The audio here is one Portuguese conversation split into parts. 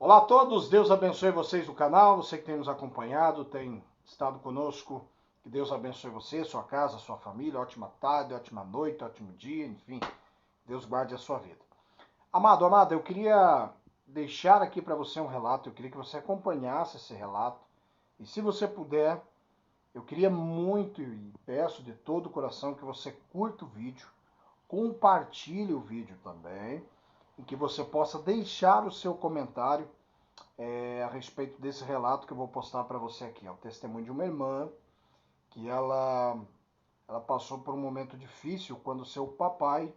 Olá a todos, Deus abençoe vocês do canal, você que tem nos acompanhado, tem estado conosco, que Deus abençoe você, sua casa, sua família, ótima tarde, ótima noite, ótimo dia, enfim, Deus guarde a sua vida. Amado, amada, eu queria deixar aqui para você um relato, eu queria que você acompanhasse esse relato, e se você puder, eu queria muito e peço de todo o coração que você curta o vídeo, compartilhe o vídeo também, e que você possa deixar o seu comentário a respeito desse relato que eu vou postar para você aqui. É o testemunho de uma irmã que ela passou por um momento difícil quando seu papai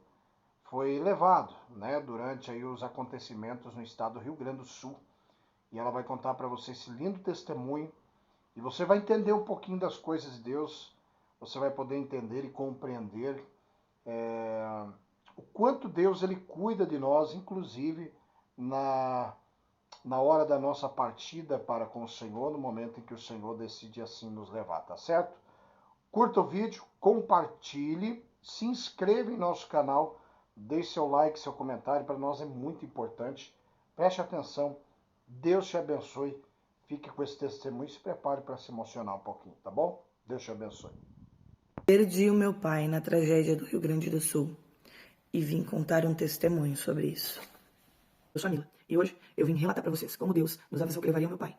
foi levado, né, durante aí os acontecimentos no estado do Rio Grande do Sul. E ela vai contar para você esse lindo testemunho e você vai entender um pouquinho das coisas de Deus, você vai poder entender e compreender o quanto Deus ele cuida de nós, inclusive na hora da nossa partida para com o Senhor, no momento em que o Senhor decide assim nos levar, tá certo? Curta o vídeo, compartilhe, se inscreva em nosso canal, deixe seu like, seu comentário, para nós é muito importante. Preste atenção, Deus te abençoe, fique com esse testemunho e se prepare para se emocionar um pouquinho, tá bom? Deus te abençoe. Perdi o meu pai na tragédia do Rio Grande do Sul e vim contar um testemunho sobre isso. Eu sou a Mila e hoje eu vim relatar para vocês como Deus nos avisou que levaria o meu pai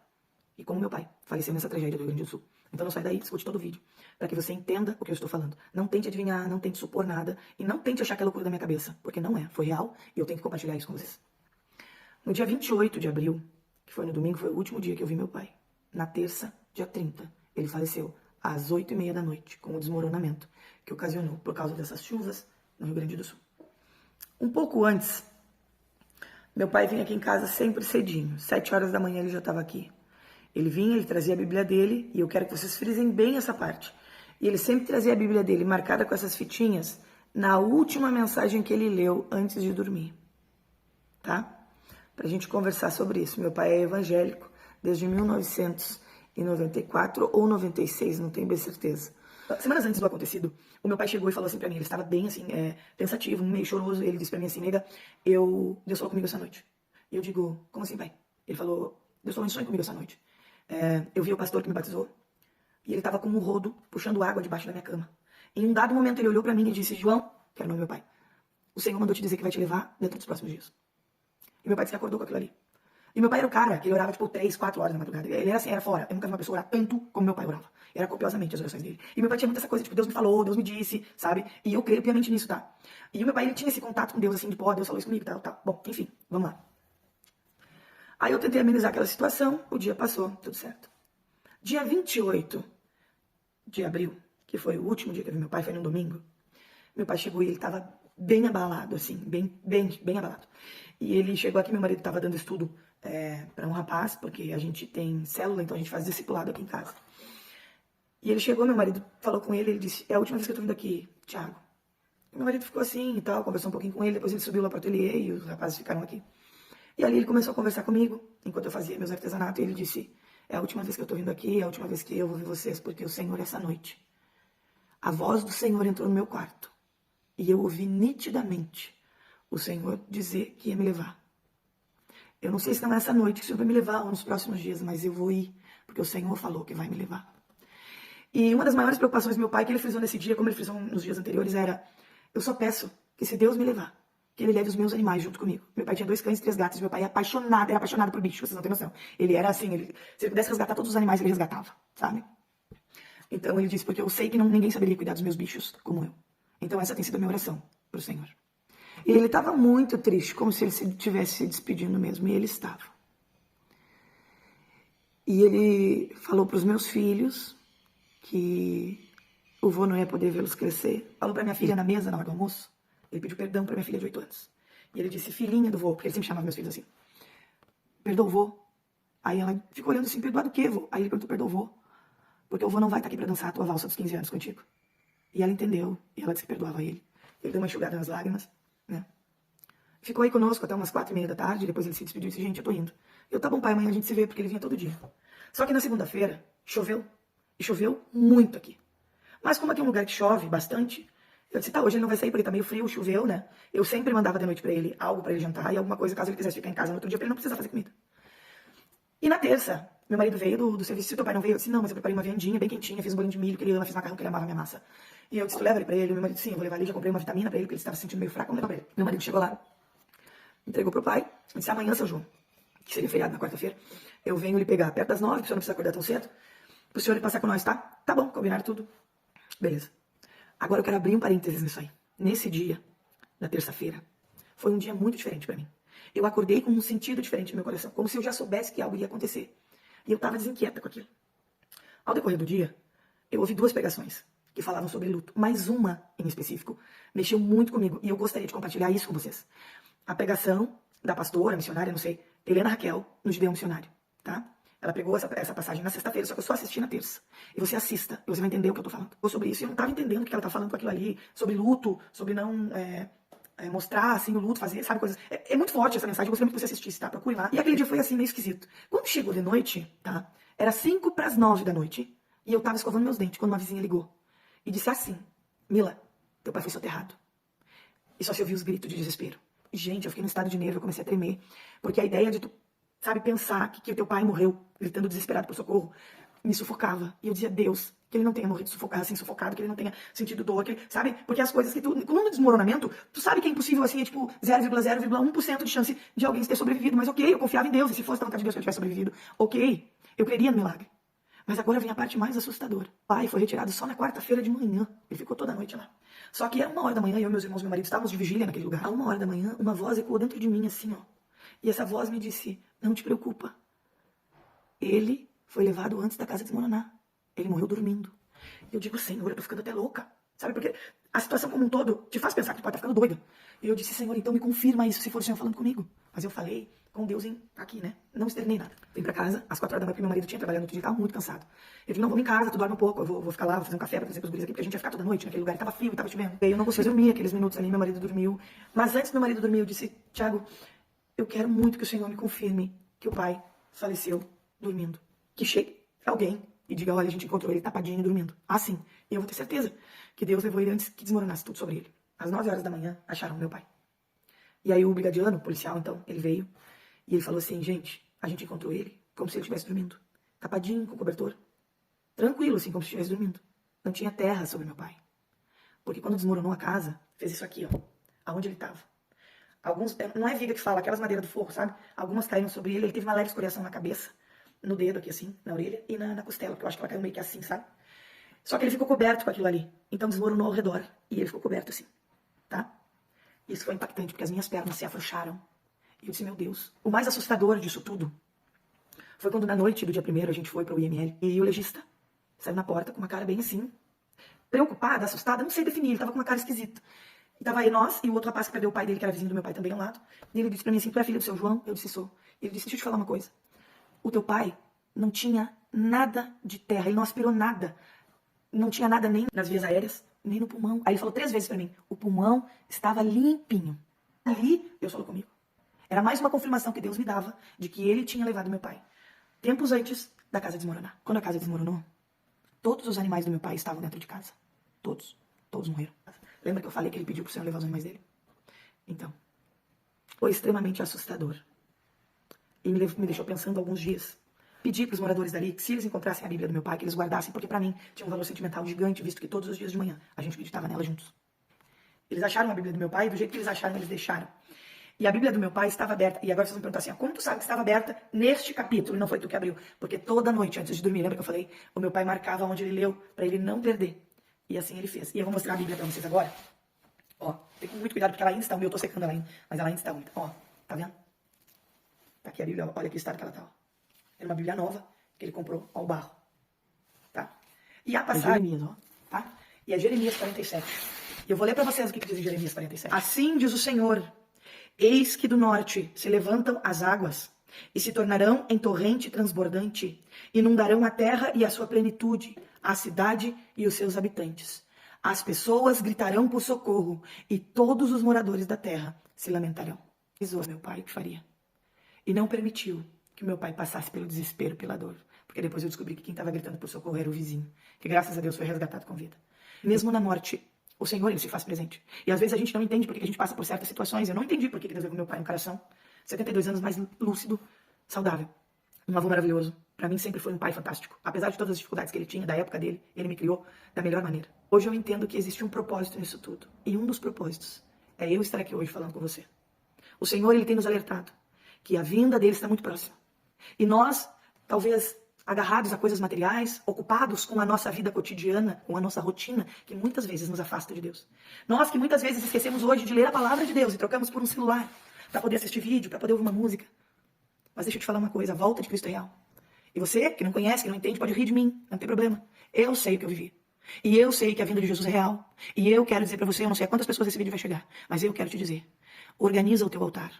e como meu pai faleceu nessa tragédia do Rio Grande do Sul. Então não sai daí, escute todo o vídeo para que você entenda o que eu estou falando. Não tente adivinhar, não tente supor nada e não tente achar que é loucura da minha cabeça, porque não é, foi real e eu tenho que compartilhar isso com vocês. No dia 28 de abril, que foi no domingo, foi o último dia que eu vi meu pai. Na terça, dia 30, ele faleceu às 8h30 da noite, com o desmoronamento que ocasionou por causa dessas chuvas no Rio Grande do Sul. Um pouco antes, meu pai vinha aqui em casa sempre cedinho, 7 horas da manhã ele já estava aqui. Ele vinha, ele trazia a Bíblia dele, e eu quero que vocês frisem bem essa parte. E ele sempre trazia a Bíblia dele marcada com essas fitinhas na última mensagem que ele leu antes de dormir. Tá? Pra gente conversar sobre isso. Meu pai é evangélico desde 1994 ou 96, não tenho bem certeza. Semanas antes do acontecido, o meu pai chegou e falou assim pra mim, ele estava bem assim, pensativo, meio choroso, ele disse pra mim assim, nega, Deus falou comigo essa noite. E eu digo, como assim, pai? Ele falou, Deus falou em sonho comigo essa noite. Eu vi o pastor que me batizou, e ele estava com um rodo, puxando água debaixo da minha cama. Em um dado momento ele olhou pra mim e disse, João, que era o nome do meu pai, o Senhor mandou te dizer que vai te levar dentro dos próximos dias. E meu pai disse que acordou com aquilo ali. E meu pai era o cara que ele orava, tipo, 3, 4 horas da madrugada. Ele era assim, era fora. Eu nunca vi uma pessoa orar tanto como meu pai orava. Era copiosamente as orações dele. E meu pai tinha muita essa coisa, tipo, Deus me falou, Deus me disse, sabe? E eu creio piamente nisso, tá? E o meu pai, ele tinha esse contato com Deus, assim, de, pô, Deus falou isso comigo, tal. Bom, enfim, vamos lá. Aí eu tentei amenizar aquela situação, o dia passou, tudo certo. Dia 28 de abril, que foi o último dia que eu vi meu pai, foi num domingo, meu pai chegou e ele tava bem abalado, assim, bem abalado. E ele chegou aqui, meu marido estava dando estudo para um rapaz, porque a gente tem célula, então a gente faz discipulado aqui em casa. E ele chegou, meu marido falou com ele, ele disse, é a última vez que eu tô vindo aqui, Thiago. E meu marido ficou assim e tal, conversou um pouquinho com ele, depois ele subiu lá pro ateliê e os rapazes ficaram aqui. E ali ele começou a conversar comigo, enquanto eu fazia meus artesanatos, e ele disse, é a última vez que eu tô vindo aqui, é a última vez que eu vou ver vocês, porque o Senhor, essa noite, a voz do Senhor entrou no meu quarto. E eu ouvi nitidamente o Senhor dizer que ia me levar. Eu não sei se não é essa noite que o Senhor vai me levar ou nos próximos dias, mas eu vou ir, porque o Senhor falou que vai me levar. E uma das maiores preocupações do meu pai, que ele frisou nesse dia, como ele frisou nos dias anteriores, era, eu só peço que se Deus me levar, que ele leve os meus animais junto comigo. Meu pai tinha 2 cães e 3 gatos, meu pai era apaixonado por bicho, vocês não têm noção. Ele era assim, se ele pudesse resgatar todos os animais, ele resgatava, sabe? Então ele disse, porque eu sei que ninguém saberia cuidar dos meus bichos como eu. Então essa tem sido a minha oração para o Senhor. E ele estava muito triste, como se ele estivesse se despedindo mesmo, e ele estava. E ele falou para os meus filhos que o vô não ia poder vê-los crescer. Falou para minha filha na mesa, na hora do almoço, ele pediu perdão para minha filha de 8 anos. E ele disse, filhinha do vô, porque ele sempre chamava meus filhos assim, perdoa o vô. Aí ela ficou olhando assim, perdoar do quê, vô? Aí ele perguntou, perdoa o vô, porque o vô não vai estar aqui para dançar a tua valsa dos 15 anos contigo. E ela entendeu, e ela disse que perdoava ele. Ele deu uma enxugada nas lágrimas, né? Ficou aí conosco até umas 4h30 da tarde, depois ele se despediu e disse, gente, eu tô indo. Eu, tá bom, pai, amanhã a gente se vê, porque ele vinha todo dia. Só que na segunda-feira, choveu, e choveu muito aqui. Mas como aqui é um lugar que chove bastante, eu disse, tá, hoje ele não vai sair porque tá meio frio, choveu, né? Eu sempre mandava de noite pra ele algo pra ele jantar, e alguma coisa caso ele quisesse ficar em casa no outro dia, pra ele não precisar fazer comida. E na terça, meu marido veio do serviço. Se o teu pai não veio, eu disse, não, mas eu preparei uma viandinha bem quentinha, fiz um bolinho de milho que ele ama, fiz macarrão que ele amava minha massa. E eu disse, tu leva ele pra ele? Meu marido, sim, eu vou levar ali, já comprei uma vitamina pra ele, porque ele estava se sentindo meio fraco, vamos levar pra ele. Meu marido chegou lá, entregou pro pai, disse, amanhã, seu João, que seria feriado na quarta-feira, eu venho lhe pegar perto das 9, o senhor não precisa acordar tão cedo, pro senhor ir passar com nós, tá? Tá bom, combinaram tudo. Beleza. Agora eu quero abrir um parênteses nisso aí. Nesse dia, na terça-feira, foi um dia muito diferente pra mim. Eu acordei com um sentido diferente no meu coração, como se eu já soubesse que algo ia acontecer. E eu estava desinquieta com aquilo. Ao decorrer do dia, eu ouvi 2 pregações que falavam sobre luto, mas uma, em específico, mexeu muito comigo e eu gostaria de compartilhar isso com vocês. A pregação da pastora, missionária, não sei, Helena Raquel, no Gideão Missionário, tá? Ela pegou essa passagem na sexta-feira, só que eu só assisti na terça. E você assista, e você vai entender o que eu tô falando. Ou sobre isso, e eu não estava entendendo o que ela tá falando com aquilo ali, sobre luto, sobre não mostrar, assim, o luto, fazer, sabe, coisas. É muito forte essa mensagem, eu gostaria muito que você assistisse, tá? Procure lá. E aquele dia foi, assim, meio esquisito. Quando chegou de noite, tá? Era 8:55 da noite, e eu tava escovando meus dentes, quando uma vizinha ligou. E disse assim, Mila, teu pai foi soterrado. E só se ouviu os gritos de desespero. E, gente, eu fiquei num estado de nervo, eu comecei a tremer. Porque a ideia de tu, sabe, pensar que o teu pai morreu, gritando desesperado por socorro, me sufocava. E eu dizia, Deus, que ele não tenha morrido assim, sufocado, que ele não tenha sentido dor, que ele, sabe? Porque as coisas que tu, no desmoronamento, tu sabe que é impossível, assim, é tipo 0,0,1% de chance de alguém ter sobrevivido. Mas ok, eu confiava em Deus, e se fosse da vontade de Deus que eu tivesse sobrevivido, ok, eu creria no milagre. Mas agora vem a parte mais assustadora. O pai foi retirado só na quarta-feira de manhã. Ele ficou toda a noite lá. Só que era 1h da manhã, eu, meus irmãos e meu marido estávamos de vigília naquele lugar. A 1h da manhã, uma voz ecoou dentro de mim, assim, ó. E essa voz me disse, não te preocupa. Ele foi levado antes da casa desmoronar. Ele morreu dormindo. Eu digo, Senhor, eu tô ficando até louca. Sabe, porque a situação como um todo te faz pensar que tu pode estar ficando doida. E eu disse, Senhor, então me confirma isso, se for o Senhor falando comigo. Mas eu falei com Deus aqui, né? Não externei nada. Vim pra casa, às 4h da manhã, porque meu marido tinha trabalhado no outro dia, tava muito cansado. Eu disse, não, vamos em casa, tu dorme um pouco, eu vou ficar lá, vou fazer um café pra trazer pros guris aqui, porque a gente ia ficar toda noite naquele lugar, e tava frio, e tava chovendo. E aí eu não consegui dormir aqueles minutos ali, meu marido dormiu. Mas antes do meu marido dormir, eu disse, Tiago, eu quero muito que o Senhor me confirme que o pai faleceu dormindo. Que chegue alguém e diga, olha, a gente encontrou ele tapadinho e dormindo. Ah, sim. E eu vou ter certeza que Deus levou ele antes que desmoronasse tudo sobre ele. Às 9h da manhã, acharam meu pai. E aí o brigadiano, o policial, então, ele veio e ele falou assim, gente, a gente encontrou ele como se ele estivesse dormindo. Tapadinho, com cobertor. Tranquilo, assim, como se estivesse dormindo. Não tinha terra sobre meu pai. Porque quando desmoronou a casa, fez isso aqui, ó. Aonde ele estava. Alguns, não é viga que fala, aquelas madeiras do forro, sabe? Algumas caíram sobre ele, ele teve uma leve escoriação na cabeça, no dedo aqui assim, na orelha e na costela, porque eu acho que ela caiu meio que assim, sabe? Só que ele ficou coberto com aquilo ali. Então desmoronou ao redor e ele ficou coberto assim, tá? Isso foi impactante, porque as minhas pernas se afrouxaram. E eu disse, meu Deus. O mais assustador disso tudo foi quando na noite do dia 1º a gente foi para o IML e o legista saiu na porta com uma cara bem assim, preocupada, assustada, não sei definir, ele tava com uma cara esquisita. E tava aí nós e o outro rapaz que perdeu o pai dele, que era vizinho do meu pai também ao lado. E ele disse pra mim assim, tu é filha do seu João? Eu disse, sou. Ele disse, deixa eu te falar uma coisa. O teu pai não tinha nada de terra, ele não aspirou nada. Não tinha nada nem nas vias aéreas, nem no pulmão. Aí ele falou 3 vezes pra mim, o pulmão estava limpinho. Ali, Deus falou comigo. Era mais uma confirmação que Deus me dava de que ele tinha levado meu pai. Tempos antes da casa desmoronar. Quando a casa desmoronou, todos os animais do meu pai estavam dentro de casa. Todos. Todos morreram. Lembra que eu falei que ele pediu pro Senhor levar os animais dele? Então, foi extremamente assustador. E me deixou pensando alguns dias. Pedi para os moradores dali que se eles encontrassem a Bíblia do meu pai, que eles guardassem, porque para mim tinha um valor sentimental gigante, visto que todos os dias de manhã a gente meditava nela juntos. Eles acharam a Bíblia do meu pai, e do jeito que eles acharam, eles deixaram. E a Bíblia do meu pai estava aberta. E agora vocês vão perguntar assim, como tu sabe que estava aberta neste capítulo? E não foi tu que abriu. Porque toda noite, antes de dormir, lembra que eu falei? O meu pai marcava onde ele leu, para ele não perder. E assim ele fez. E eu vou mostrar a Bíblia para vocês agora. Ó, tem muito cuidado, porque ela ainda está úmida. Eu tô secando ela ainda, mas ela ainda está úmida. Ó, tá vendo? Tá aqui a Bíblia, olha que estado que ela tá, ó. Era uma Bíblia nova, que ele comprou ao barro. Tá? E a passagem... Jeremias, ó. Tá? E é Jeremias 47. E eu vou ler para vocês o que diz em Jeremias 47. Assim diz o Senhor, eis que do norte se levantam as águas, e se tornarão em torrente transbordante, inundarão a terra e a sua plenitude, a cidade e os seus habitantes. As pessoas gritarão por socorro, e todos os moradores da terra se lamentarão. Avisou meu pai o que faria. E não permitiu que meu pai passasse pelo desespero, pela dor. Porque depois eu descobri que quem estava gritando por socorro era o vizinho, que graças a Deus foi resgatado com vida. Mesmo na morte, o Senhor, ele se faz presente. E às vezes a gente não entende porque a gente passa por certas situações. Eu não entendi porque Deus levou meu pai no coração. 72 anos mais lúcido, saudável. Um avô maravilhoso. Para mim sempre foi um pai fantástico. Apesar de todas as dificuldades que ele tinha, da época dele, ele me criou da melhor maneira. Hoje eu entendo que existe um propósito nisso tudo. E um dos propósitos é eu estar aqui hoje falando com você. O Senhor, ele tem nos alertado que a vinda dele está muito próxima. E nós, talvez agarrados a coisas materiais, ocupados com a nossa vida cotidiana, com a nossa rotina, que muitas vezes nos afasta de Deus. Nós que muitas vezes esquecemos hoje de ler a palavra de Deus e trocamos por um celular para poder assistir vídeo, para poder ouvir uma música. Mas deixa eu te falar uma coisa, a volta de Cristo é real. E você, que não conhece, que não entende, pode rir de mim, não tem problema. Eu sei o que eu vivi. E eu sei que a vinda de Jesus é real. E eu quero dizer para você, eu não sei a quantas pessoas esse vídeo vai chegar, mas eu quero te dizer, organiza o teu altar.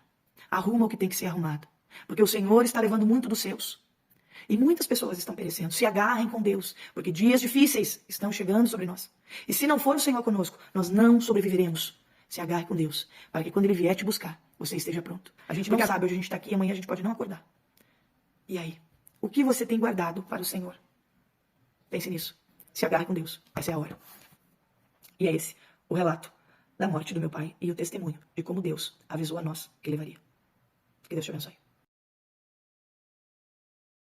Arruma o que tem que ser arrumado. Porque o Senhor está levando muito dos seus. E muitas pessoas estão perecendo. Se agarrem com Deus, porque dias difíceis estão chegando sobre nós. E se não for o Senhor conosco, nós não sobreviveremos. Se agarre com Deus, para que quando Ele vier te buscar, você esteja pronto. A gente não sabe, hoje a gente está aqui e amanhã a gente pode não acordar. E aí? O que você tem guardado para o Senhor? Pense nisso. Se agarre com Deus. Essa é a hora. E é esse o relato da morte do meu pai e o testemunho de como Deus avisou a nós que levaria. Que Deus te abençoe.